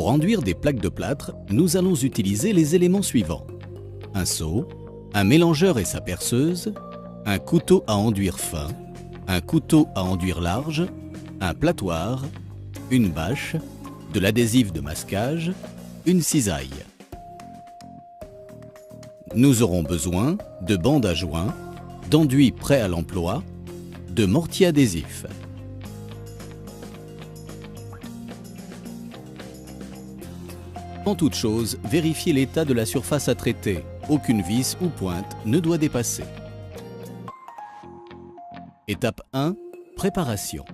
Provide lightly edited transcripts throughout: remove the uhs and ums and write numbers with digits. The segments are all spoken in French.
Pour enduire des plaques de plâtre, nous allons utiliser les éléments suivants. Un seau, un mélangeur et sa perceuse, un couteau à enduire fin, un couteau à enduire large, un plâtoir, une bâche, de l'adhésif de masquage, une cisaille. Nous aurons besoin de bandes à joint, d'enduit prêt à l'emploi, de mortier adhésif. En toute chose, vérifiez l'état de la surface à traiter. Aucune vis ou pointe ne doit dépasser. Étape 1. Préparation.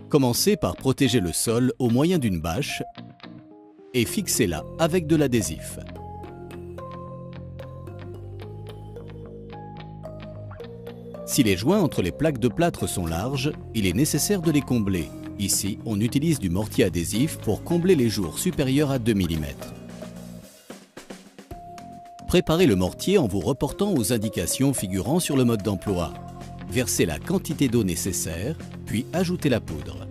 Commencez par protéger le sol au moyen d'une bâche et fixez-la avec de l'adhésif. Si les joints entre les plaques de plâtre sont larges, il est nécessaire de les combler. Ici, on utilise du mortier adhésif pour combler les jours supérieurs à 2 mm. Préparez le mortier en vous reportant aux indications figurant sur le mode d'emploi. Versez la quantité d'eau nécessaire, puis ajoutez la poudre.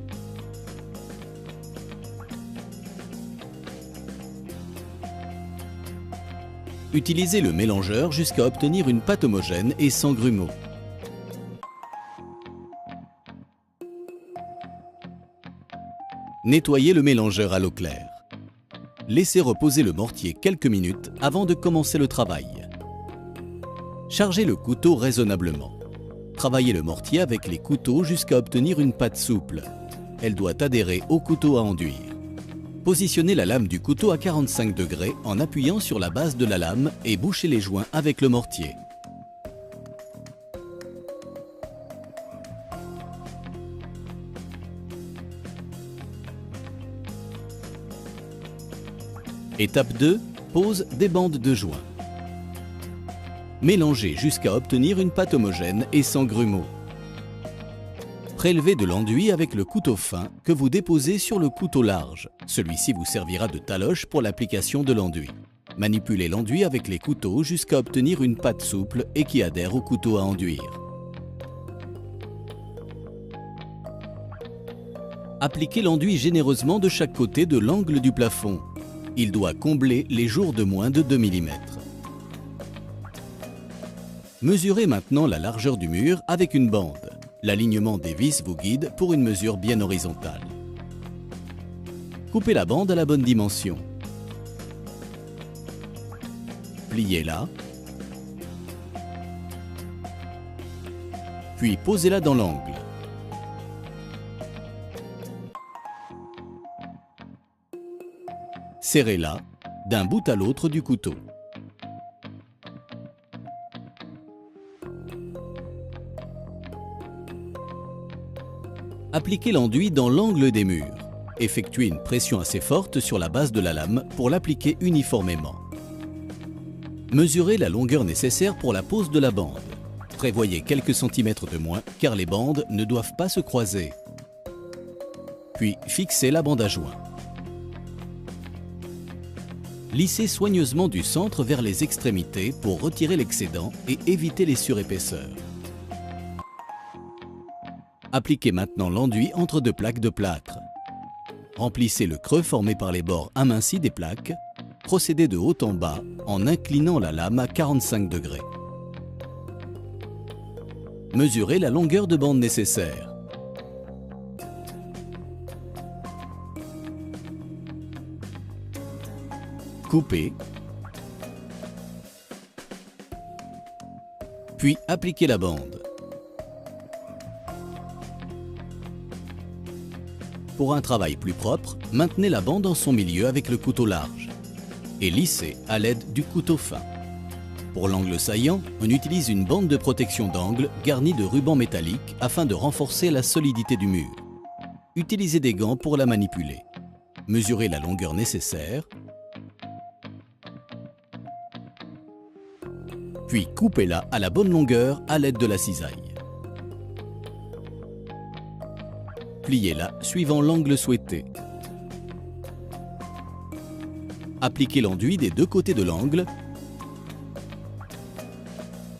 Utilisez le mélangeur jusqu'à obtenir une pâte homogène et sans grumeaux. Nettoyez le mélangeur à l'eau claire. Laissez reposer le mortier quelques minutes avant de commencer le travail. Chargez le couteau raisonnablement. Travaillez le mortier avec les couteaux jusqu'à obtenir une pâte souple. Elle doit adhérer au couteau à enduire. Positionnez la lame du couteau à 45 degrés en appuyant sur la base de la lame et bouchez les joints avec le mortier. Étape 2. Pose des bandes de joint. Mélangez jusqu'à obtenir une pâte homogène et sans grumeaux. Prélevez de l'enduit avec le couteau fin que vous déposez sur le couteau large. Celui-ci vous servira de taloche pour l'application de l'enduit. Manipulez l'enduit avec les couteaux jusqu'à obtenir une pâte souple et qui adhère au couteau à enduire. Appliquez l'enduit généreusement de chaque côté de l'angle du plafond. Il doit combler les jours de moins de 2 mm. Mesurez maintenant la largeur du mur avec une bande. L'alignement des vis vous guide pour une mesure bien horizontale. Coupez la bande à la bonne dimension. Pliez-la. Puis posez-la dans l'angle. Serrez-la d'un bout à l'autre du couteau. Appliquez l'enduit dans l'angle des murs. Effectuez une pression assez forte sur la base de la lame pour l'appliquer uniformément. Mesurez la longueur nécessaire pour la pose de la bande. Prévoyez quelques centimètres de moins car les bandes ne doivent pas se croiser. Puis fixez la bande à joint. Lissez soigneusement du centre vers les extrémités pour retirer l'excédent et éviter les surépaisseurs. Appliquez maintenant l'enduit entre deux plaques de plâtre. Remplissez le creux formé par les bords amincis des plaques. Procédez de haut en bas en inclinant la lame à 45 degrés. Mesurez la longueur de bande nécessaire. Coupez, puis appliquez la bande. Pour un travail plus propre, maintenez la bande en son milieu avec le couteau large et lissez à l'aide du couteau fin. Pour l'angle saillant, on utilise une bande de protection d'angle garnie de ruban métallique afin de renforcer la solidité du mur. Utilisez des gants pour la manipuler. Mesurez la longueur nécessaire. Puis coupez-la à la bonne longueur à l'aide de la cisaille. Pliez-la suivant l'angle souhaité. Appliquez l'enduit des deux côtés de l'angle,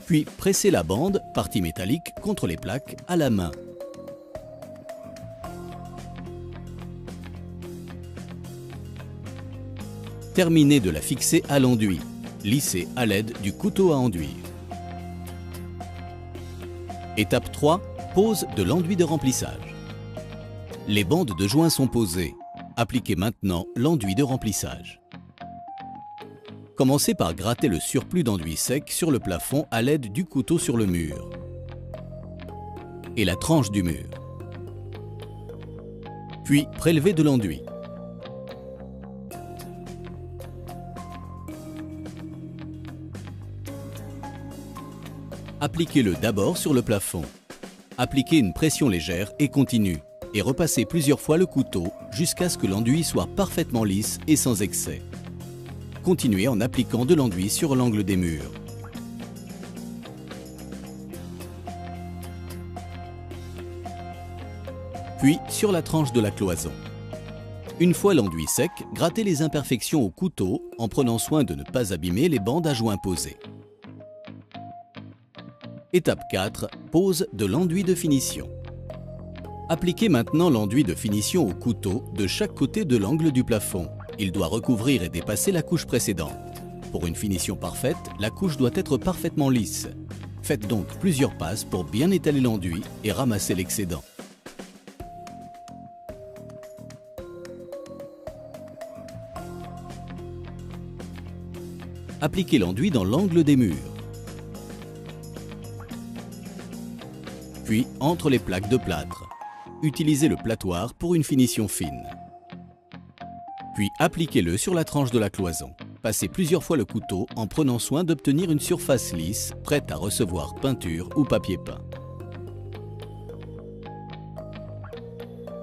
puis pressez la bande, partie métallique, contre les plaques à la main. Terminez de la fixer à l'enduit. Lissez à l'aide du couteau à enduire. Étape 3. Pose de l'enduit de remplissage. Les bandes de joint sont posées. Appliquez maintenant l'enduit de remplissage. Commencez par gratter le surplus d'enduit sec sur le plafond à l'aide du couteau sur le mur et la tranche du mur. Puis prélevez de l'enduit. Appliquez-le d'abord sur le plafond. Appliquez une pression légère et continue et repassez plusieurs fois le couteau jusqu'à ce que l'enduit soit parfaitement lisse et sans excès. Continuez en appliquant de l'enduit sur l'angle des murs. Puis sur la tranche de la cloison. Une fois l'enduit sec, grattez les imperfections au couteau en prenant soin de ne pas abîmer les bandes à joint posées. Étape 4. Pose de l'enduit de finition. Appliquez maintenant l'enduit de finition au couteau de chaque côté de l'angle du plafond. Il doit recouvrir et dépasser la couche précédente. Pour une finition parfaite, la couche doit être parfaitement lisse. Faites donc plusieurs passes pour bien étaler l'enduit et ramasser l'excédent. Appliquez l'enduit dans l'angle des murs. Puis entre les plaques de plâtre. Utilisez le plâtoir pour une finition fine. Puis appliquez-le sur la tranche de la cloison. Passez plusieurs fois le couteau en prenant soin d'obtenir une surface lisse, prête à recevoir peinture ou papier peint.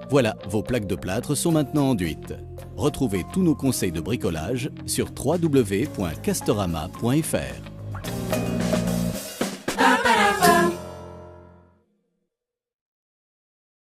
Voilà, vos plaques de plâtre sont maintenant enduites. Retrouvez tous nos conseils de bricolage sur www.castorama.fr.